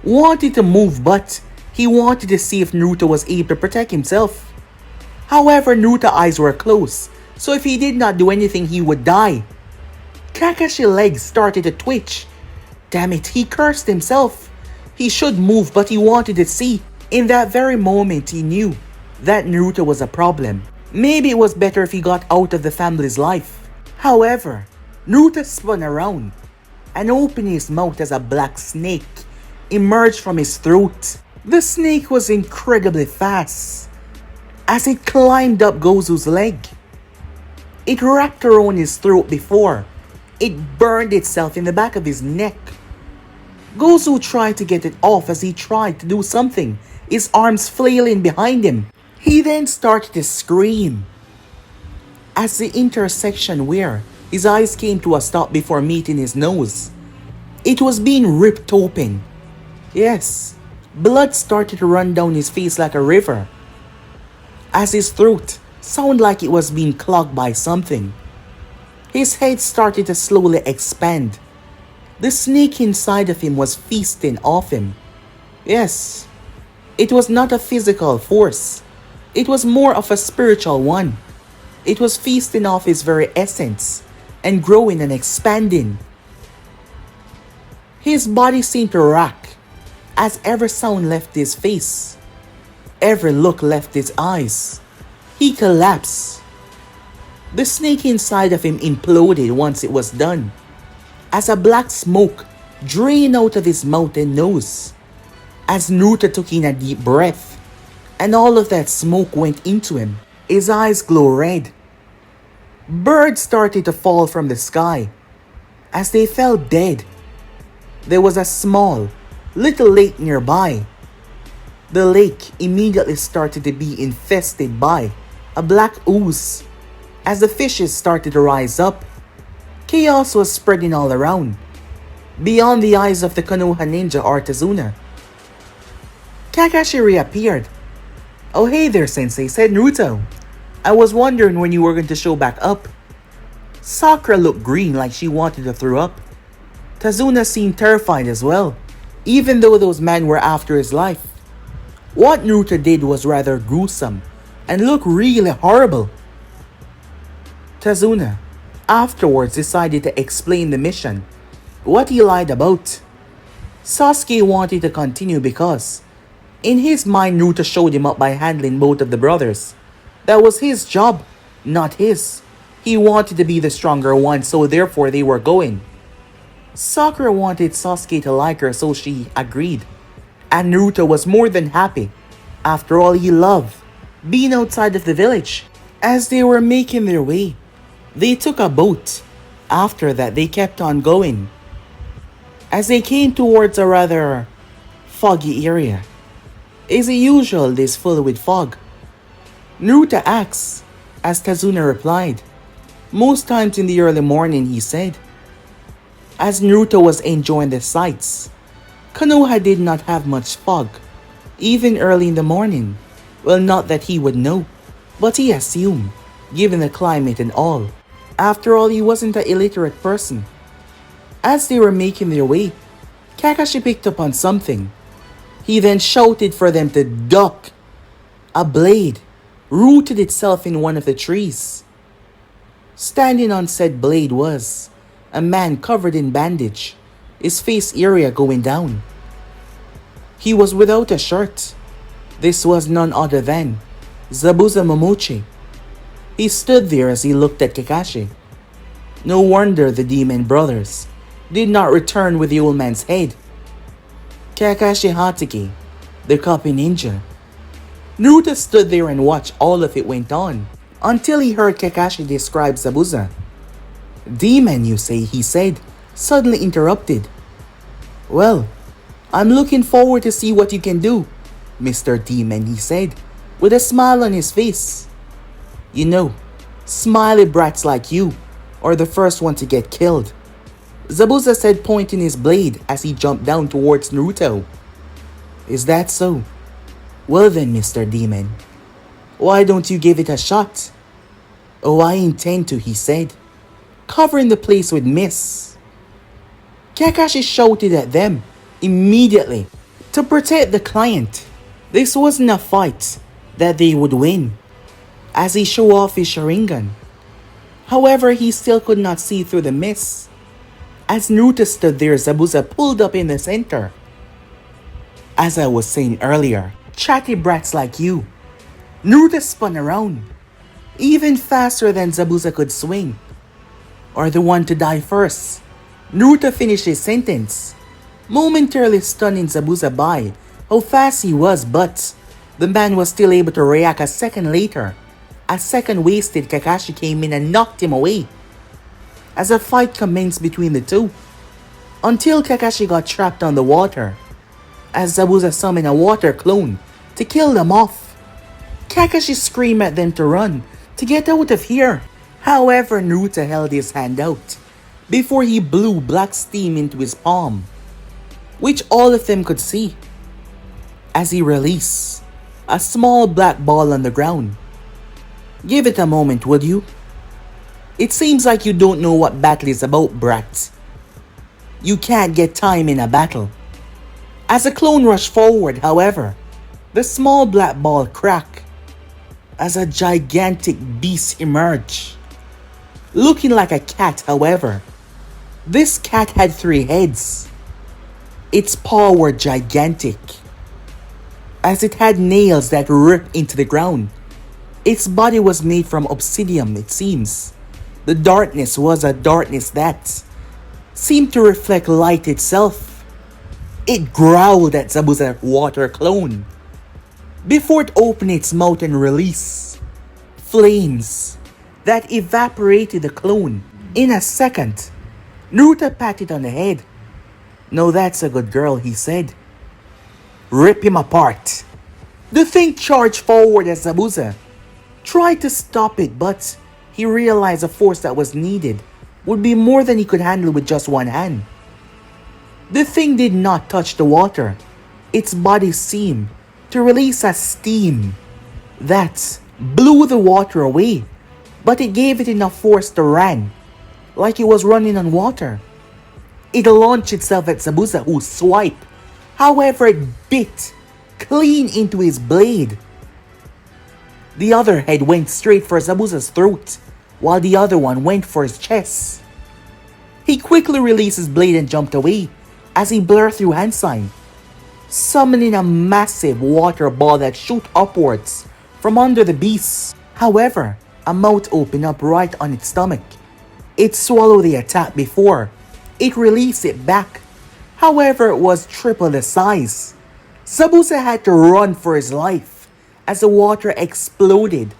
Speaker 1: wanted to move, but he wanted to see if Naruto was able to protect himself. However, Naruto's eyes were closed, so if he did not do anything, he would die. Kakashi's legs started to twitch. Damn it, he cursed himself. He should move, but he wanted to see. In that very moment, he knew that Naruto was a problem. Maybe it was better if he got out of the family's life. However, Naruto spun around and opened his mouth as a black snake emerged from his throat. The snake was incredibly fast as it climbed up Gozu's leg. It wrapped around his throat before it burned itself in the back of his neck. Gozu tried to get it off as he tried to do something, his arms flailing behind him. He then started to scream as the intersection where his eyes came to a stop before meeting his nose, it was being ripped open. Yes, blood started to run down his face like a river as his throat sounded like it was being clogged by something. His head started to slowly expand. The snake inside of him was feasting off him. Yes, it was not a physical force. It was more of a spiritual one. It was feasting off his very essence and growing and expanding. His body seemed to rack as every sound left his face. Every look left his eyes. He collapsed. The snake inside of him imploded once it was done, as a black smoke drained out of his mouth and nose. As Naruto took in a deep breath, and all of that smoke went into him, his eyes glowed red. Birds started to fall from the sky. As they fell dead, there was a small, little lake nearby. The lake immediately started to be infested by a black ooze. As the fishes started to rise up, chaos was spreading all around, beyond the eyes of the Konoha ninja or Tazuna. Kakashi reappeared. "Oh hey there, sensei," said Naruto. "I was wondering when you were going to show back up." Sakura looked green like she wanted to throw up. Tazuna seemed terrified as well, even though those men were after his life. What Naruto did was rather gruesome and looked really horrible. Tazuna afterwards decided to explain the mission, what he lied about. Sasuke wanted to continue because, in his mind, Naruto showed him up by handling both of the brothers. That was his job, not his. He wanted to be the stronger one, so therefore they were going. Sakura wanted Sasuke to like her, so she agreed. And Naruto was more than happy. After all, he loved being outside of the village. As they were making their way, they took a boat. After that, they kept on going. As they came towards a rather foggy area. Is it usual this full with fog? Naruto asked, as Tazuna replied. Most times in the early morning, he said. As Naruto was enjoying the sights, Konoha did not have much fog, even early in the morning. Well, not that he would know, but he assumed, given the climate and all. After all, he wasn't an illiterate person. As they were making their way, Kakashi picked up on something. He then shouted for them to duck. A blade rooted itself in one of the trees. Standing on said blade was a man covered in bandage, his face area going down. He was without a shirt. This was none other than Zabuza Momochi. He stood there as he looked at Kakashi. No wonder the demon brothers did not return with the old man's head. Kakashi Hatake, the copy ninja. Naruto stood there and watched all of it went on, until he heard Kakashi describe Zabuza. Demon, you say, he said, suddenly interrupted. Well, I'm looking forward to see what you can do, Mr. Demon, he said, with a smile on his face. You know, smiley brats like you are the first one to get killed, Zabuza said, pointing his blade as he jumped down towards Naruto. Is that so? Well then, Mr. Demon, why don't you give it a shot? Oh, I intend to, he said, covering the place with mist. Kakashi shouted at them immediately to protect the client. This wasn't a fight that they would win, as he showed off his Sharingan. However, he still could not see through the mist. As Naruto stood there, Zabuza pulled up in the center. As I was saying earlier, chatty brats like you. Naruto spun around, even faster than Zabuza could swing. Or the one to die first. Naruto finished his sentence, momentarily stunning Zabuza by how fast he was, but the man was still able to react a second later. A second wasted, Kakashi came in and knocked him away. As a fight commenced between the two, until Kakashi got trapped on the water, as Zabuza summoned a water clone to kill them off. Kakashi screamed at them to run, to get out of here. However, Naruto held his hand out before he blew black steam into his palm, which all of them could see. As he released a small black ball on the ground. Give it a moment, would you? It seems like you don't know what battle is about, brat. You can't get time in a battle. As the clone rushed forward, however, the small black ball cracked as a gigantic beast emerged. Looking like a cat, however, this cat had 3 heads. Its paws were gigantic, as it had nails that ripped into the ground. Its body was made from obsidian, it seems. The darkness was a darkness that seemed to reflect light itself. It growled at Zabuza's water clone before it opened its mouth and released flames that evaporated the clone in a second. Naruto patted on the head. No, that's a good girl, he said. Rip him apart. The thing charged forward as Zabuza tried to stop it, but he realized the force that was needed would be more than he could handle with just one hand. The thing did not touch the water. Its body seemed to release a steam that blew the water away, but it gave it enough force to run like it was running on water. It launched itself at Zabuza, who swiped. However, it bit clean into his blade. The other head went straight for Zabuza's throat, while the other one went for his chest. He quickly released his blade and jumped away as he blurred through hand sign, summoning a massive water ball that shot upwards from under the beast. However, a mouth opened up right on its stomach. It swallowed the attack before It released it back. However, it was triple the size. Zabuza had to run for his life as the water exploded.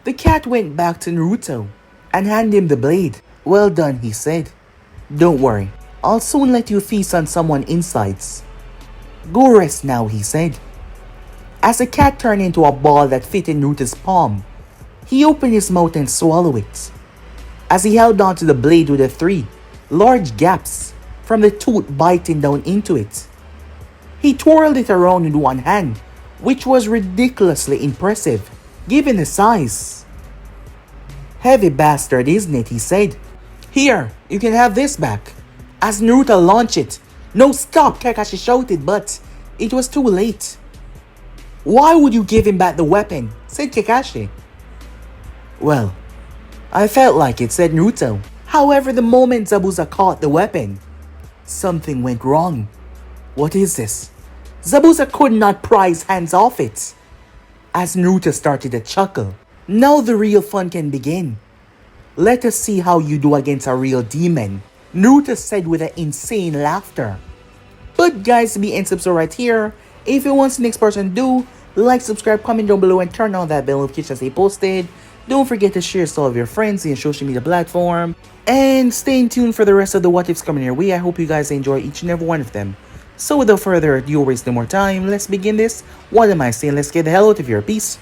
Speaker 1: The cat went back to Naruto and handed him the blade. "Well done," he said. "Don't worry, I'll soon let you feast on someone's insides." "Go rest now," he said. As the cat turned into a ball that fit in Naruto's palm, he opened his mouth and swallowed it. As he held onto the blade with the three large gaps from the tooth biting down into it, he twirled it around in one hand, which was ridiculously impressive, given the size. "Heavy bastard, isn't it?" he said. "Here, you can have this back." As Naruto launched it, "No, stop!" Kakashi shouted, but it was too late. "Why would you give him back the weapon?" said Kakashi. "Well, I felt like it," said Naruto. However, the moment Zabuza caught the weapon, something went wrong. "What is this?" Zabuza could not pry his hands off it. As Naruto started to chuckle, "Now the real fun can begin. Let us see how you do against a real demon," Naruto said with an insane laughter. But guys, be and subscribe right here. If you want the next person to do, like, subscribe, comment down below, and turn on that bell notification as they posted. Don't forget to share to all of your friends in your social media platform. And stay tuned for the rest of the what ifs coming your way. I hope you guys enjoy each and every one of them. So without further ado, waste no more time, let's begin this. What am I saying? Let's get the hell out of here. Peace.